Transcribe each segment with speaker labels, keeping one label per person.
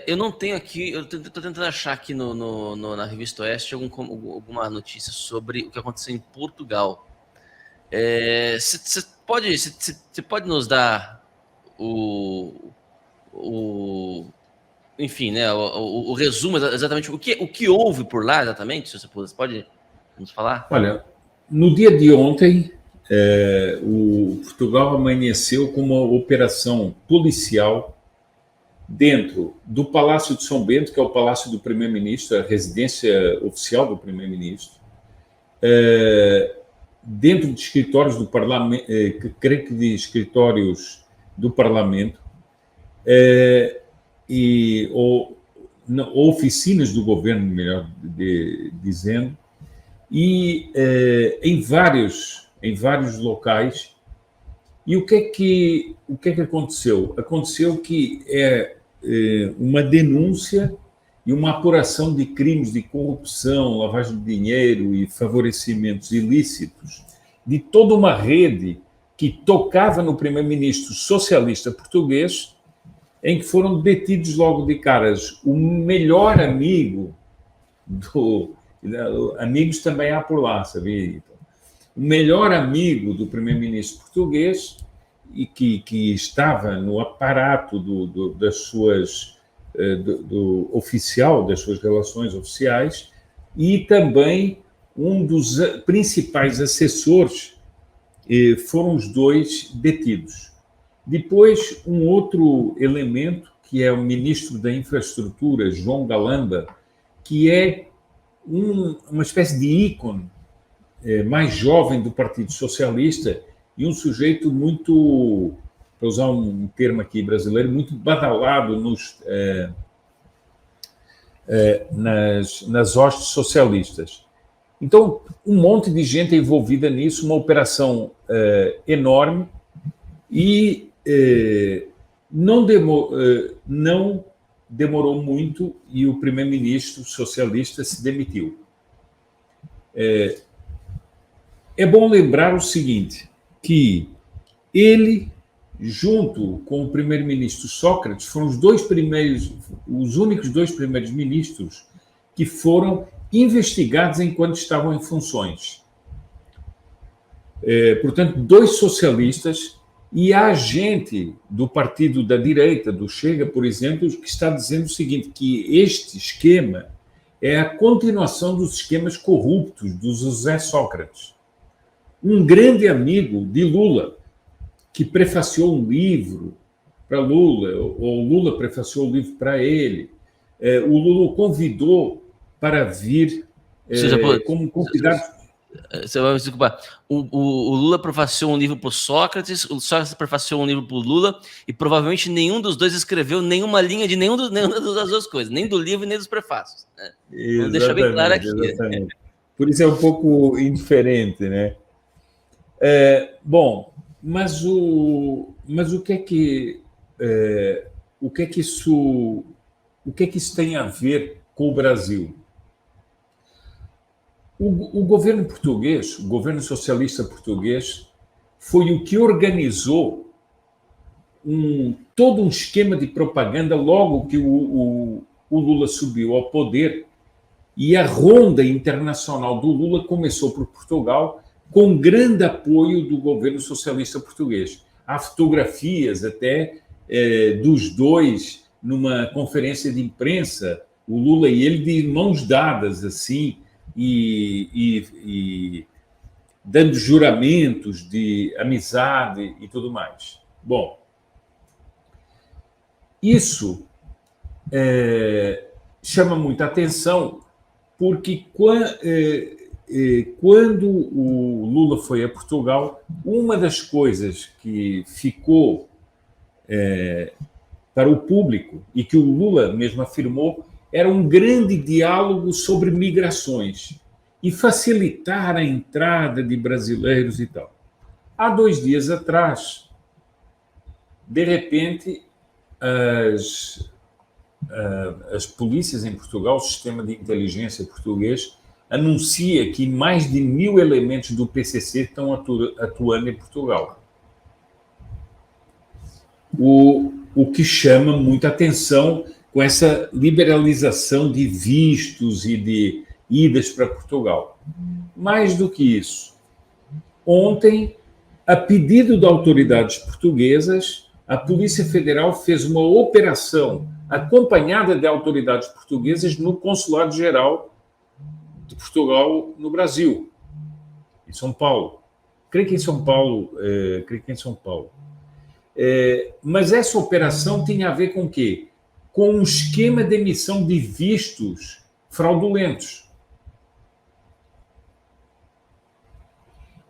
Speaker 1: Eu não tenho aqui, eu estou tentando achar aqui na Revista Oeste alguma notícia sobre o que aconteceu em Portugal. Você pode nos dar o enfim, né, o resumo, exatamente o que houve por lá, exatamente, se você pode nos falar?
Speaker 2: Olha, no dia de ontem, o Portugal amanheceu com uma operação policial dentro do Palácio de São Bento, que é o Palácio do Primeiro-Ministro, a residência oficial do Primeiro-Ministro, dentro de escritórios do Parlamento, creio que de escritórios do Parlamento, ou oficinas do governo, melhor dizendo, e em vários locais. E o que é que aconteceu? Aconteceu que uma denúncia e uma apuração de crimes de corrupção, lavagem de dinheiro e favorecimentos ilícitos de toda uma rede que tocava no primeiro-ministro socialista português, em que foram detidos logo de caras o melhor amigo amigos também há por lá, sabia? O melhor amigo do primeiro-ministro português e que estava no aparato das suas do oficial, das suas relações oficiais, e também um dos principais assessores, foram os dois detidos. Depois, um outro elemento, que é o ministro da Infraestrutura, João Galamba, que é uma espécie de ícone mais jovem do Partido Socialista e um sujeito muito, para usar um termo aqui brasileiro, muito badalado nas hostes socialistas. Então, um monte de gente envolvida nisso, uma operação enorme, e não demorou muito e o primeiro-ministro socialista se demitiu. É bom lembrar o seguinte, que ele, junto com o primeiro-ministro Sócrates, foram os únicos dois primeiros ministros que foram investigados enquanto estavam em funções. Portanto, dois socialistas, e há gente do partido da direita, do Chega, por exemplo, que está dizendo o seguinte, que este esquema é a continuação dos esquemas corruptos do José Sócrates. Um grande amigo de Lula, que prefaciou um livro para Lula, ou Lula prefaciou um livro para ele. O Lula o convidou para vir como convidado.
Speaker 1: Você vai me desculpar. O Lula prefaciou um livro para o Sócrates, o Sócrates prefaciou um livro para o Lula, e provavelmente nenhum dos dois escreveu nenhuma linha de nenhuma das duas coisas, nem do livro nem dos prefácios. Né? Vamos deixar bem claro aqui.
Speaker 2: Exatamente. Por isso é um pouco indiferente, né? Bom, mas o que é que isso tem a ver com o Brasil? O governo português, o governo socialista português, foi o que organizou todo um esquema de propaganda logo que o Lula subiu ao poder, e a ronda internacional do Lula começou por Portugal, com grande apoio do governo socialista português. Há fotografias até dos dois numa conferência de imprensa, o Lula e ele de mãos dadas, assim, e dando juramentos de amizade e tudo mais. Bom, isso chama muita atenção, porque quando o Lula foi a Portugal, uma das coisas que ficou para o público, e que o Lula mesmo afirmou, era um grande diálogo sobre migrações e facilitar a entrada de brasileiros e tal. Há 2 dias atrás, de repente, as polícias em Portugal, o sistema de inteligência português, anuncia que mais de 1.000 elementos do PCC estão atuando em Portugal. o que chama muita atenção com essa liberalização de vistos e de idas para Portugal. Mais do que isso, ontem, a pedido de autoridades portuguesas, a Polícia Federal fez uma operação acompanhada de autoridades portuguesas no Consulado-Geral de Portugal no Brasil, em São Paulo. Creio que em São Paulo. Mas essa operação tinha a ver com o quê? Com um esquema de emissão de vistos fraudulentos.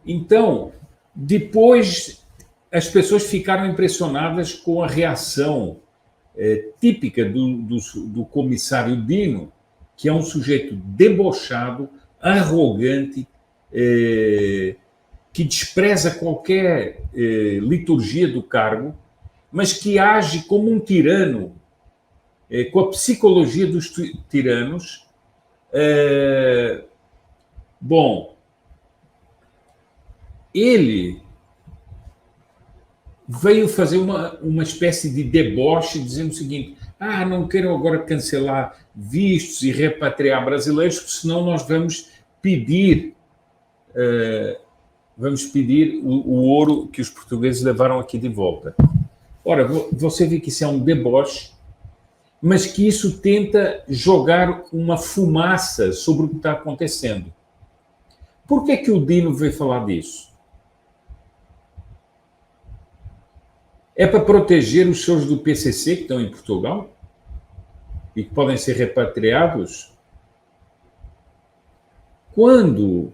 Speaker 2: Então, depois, as pessoas ficaram impressionadas com a reação típica do comissário Dino, que é um sujeito debochado, arrogante, que despreza qualquer liturgia do cargo, mas que age como um tirano, com a psicologia dos tiranos. Bom, ele veio fazer uma espécie de deboche, dizendo o seguinte: não quero agora cancelar vistos e repatriar brasileiros, porque senão nós vamos pedir o ouro que os portugueses levaram aqui de volta. Ora, você vê que isso é um deboche, mas que isso tenta jogar uma fumaça sobre o que está acontecendo. Por que o Dino veio falar disso? É para proteger os seus do PCC que estão em Portugal e que podem ser repatriados? Quando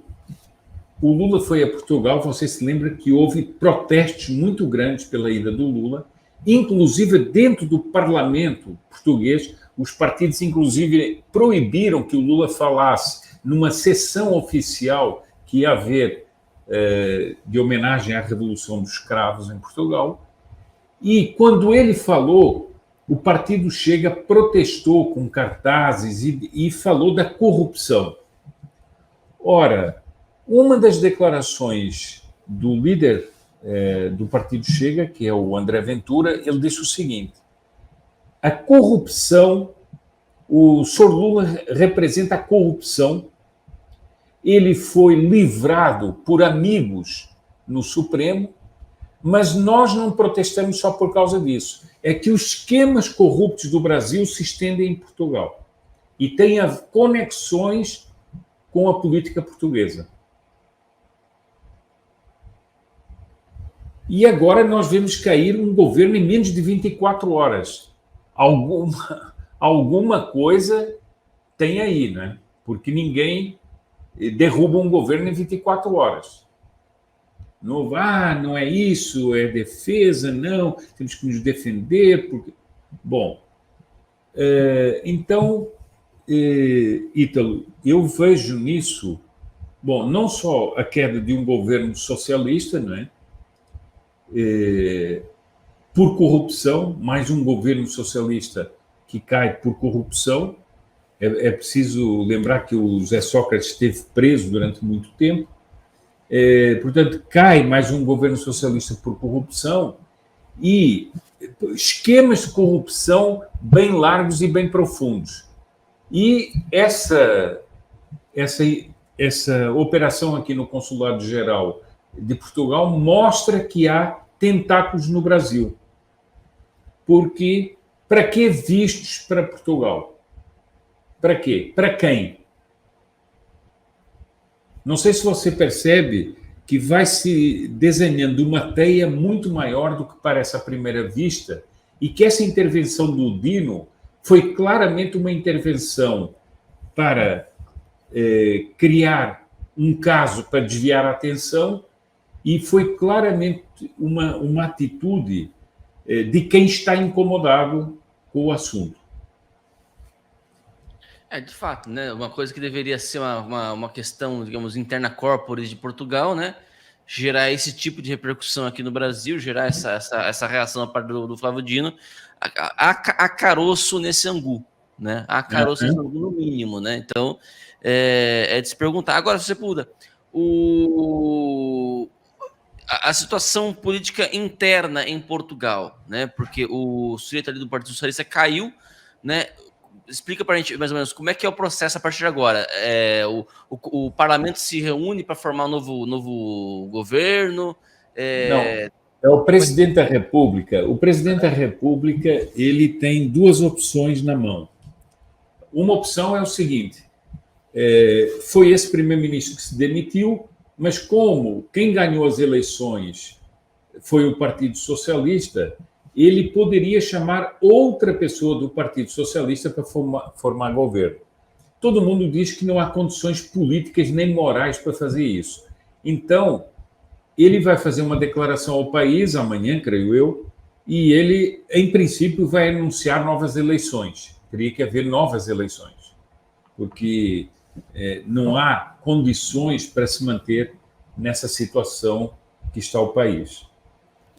Speaker 2: o Lula foi a Portugal, você se lembra que houve protestos muito grandes pela ida do Lula, inclusive dentro do parlamento português, os partidos inclusive proibiram que o Lula falasse numa sessão oficial que ia haver de homenagem à Revolução dos Cravos em Portugal. E quando ele falou, o partido Chega protestou com cartazes e falou da corrupção. Ora, uma das declarações do líder do partido Chega, que é o André Ventura, ele disse o seguinte: a corrupção, o Sr. Lula representa a corrupção, ele foi livrado por amigos no Supremo, mas nós não protestamos só por causa disso. É que os esquemas corruptos do Brasil se estendem em Portugal e têm conexões com a política portuguesa. E agora nós vemos cair um governo em menos de 24 horas. Alguma coisa tem aí, né? Porque ninguém derruba um governo em 24 horas. Não é isso, é defesa, não, temos que nos defender. Porque... Bom, então, Ítalo, eu vejo nisso, não só a queda de um governo socialista, não é? Por corrupção, mais um governo socialista que cai por corrupção. É preciso lembrar que o José Sócrates esteve preso durante muito tempo. Portanto, cai mais um governo socialista por corrupção e esquemas de corrupção bem largos e bem profundos. E essa operação aqui no Consulado-Geral de Portugal mostra que há tentáculos no Brasil. Porque, para que vistos para Portugal? Para quê? Para quem? Não sei se você percebe que vai se desenhando uma teia muito maior do que parece à primeira vista e que essa intervenção do Dino foi claramente uma intervenção para criar um caso para desviar a atenção e foi claramente uma atitude de quem está incomodado com o assunto.
Speaker 1: De fato, né? Uma coisa que deveria ser uma questão, digamos, interna corporis de Portugal, né? Gerar esse tipo de repercussão aqui no Brasil, gerar essa reação a parte do Flávio Dino, há caroço nesse angu, né? Há caroço nesse angu no mínimo, né? Então, é de se perguntar. Agora, você puder, a situação política interna em Portugal, né? Porque o sujeito ali do Partido Socialista caiu, né? Explica para a gente mais ou menos como é que é o processo a partir de agora. O parlamento se reúne para formar um novo governo?
Speaker 2: Não, é o presidente da República. O presidente da República, ele tem duas opções na mão. Uma opção é o seguinte: foi esse primeiro-ministro que se demitiu, mas como quem ganhou as eleições foi o Partido Socialista, ele poderia chamar outra pessoa do Partido Socialista para formar governo. Todo mundo diz que não há condições políticas nem morais para fazer isso. Então, ele vai fazer uma declaração ao país amanhã, creio eu, e ele, em princípio, vai anunciar novas eleições. Teria que haver novas eleições, porque não há condições para se manter nessa situação que está o país.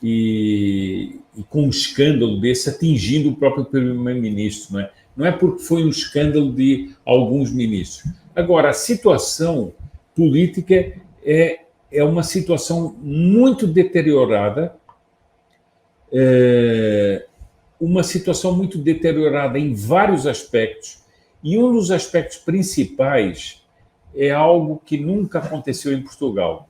Speaker 2: E com um escândalo desse atingindo o próprio primeiro-ministro, não é? Não é porque foi um escândalo de alguns ministros. Agora, a situação política é uma situação muito deteriorada, uma situação muito deteriorada em vários aspectos, e um dos aspectos principais é algo que nunca aconteceu em Portugal.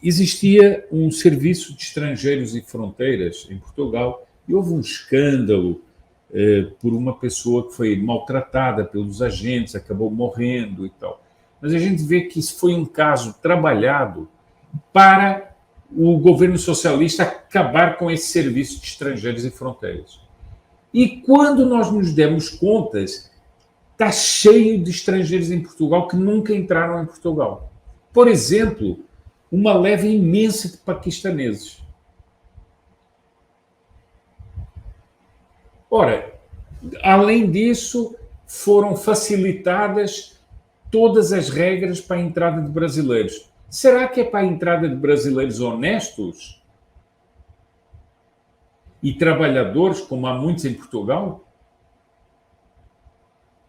Speaker 2: Existia um serviço de estrangeiros e fronteiras em Portugal e houve um escândalo por uma pessoa que foi maltratada pelos agentes, acabou morrendo e tal. Mas a gente vê que isso foi um caso trabalhado para o governo socialista acabar com esse serviço de estrangeiros e fronteiras. E quando nós nos demos conta, está cheio de estrangeiros em Portugal que nunca entraram em Portugal. Por exemplo, uma leva imensa de paquistaneses. Ora, além disso, foram facilitadas todas as regras para a entrada de brasileiros. Será que é para a entrada de brasileiros honestos e trabalhadores, como há muitos em Portugal?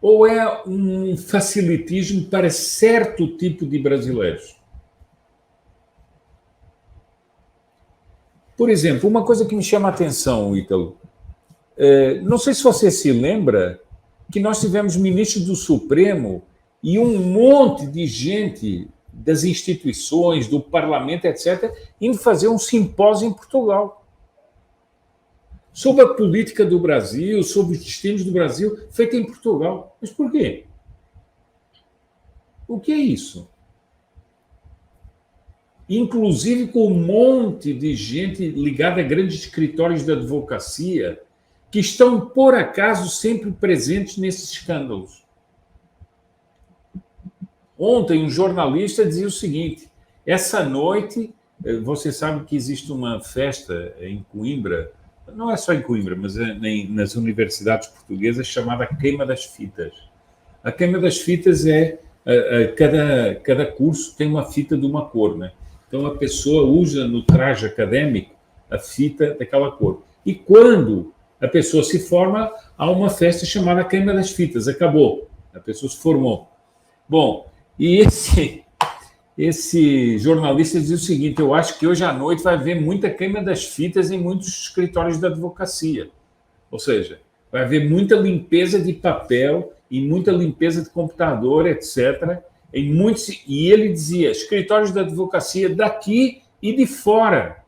Speaker 2: Ou é um facilitismo para certo tipo de brasileiros? Por exemplo, uma coisa que me chama a atenção, Ítalo, não sei se você se lembra que nós tivemos ministros do Supremo e um monte de gente das instituições, do parlamento, etc., indo fazer um simpósio em Portugal sobre a política do Brasil, sobre os destinos do Brasil, feito em Portugal. Mas por quê? O que é isso? Inclusive com um monte de gente ligada a grandes escritórios da advocacia que estão, por acaso, sempre presentes nesses escândalos. Ontem, um jornalista dizia o seguinte: essa noite, você sabe que existe uma festa em Coimbra, não é só em Coimbra, mas nas universidades portuguesas, chamada Queima das Fitas. A Queima das Fitas cada curso tem uma fita de uma cor, né? Então, a pessoa usa no traje acadêmico a fita daquela cor. E quando a pessoa se forma, há uma festa chamada Queima das Fitas. Acabou. A pessoa se formou. Bom, e esse jornalista dizia o seguinte: eu acho que hoje à noite vai haver muita queima das fitas em muitos escritórios da advocacia. Ou seja, vai haver muita limpeza de papel e muita limpeza de computador, etc., em muitos, e ele dizia, escritórios da advocacia daqui e de fora.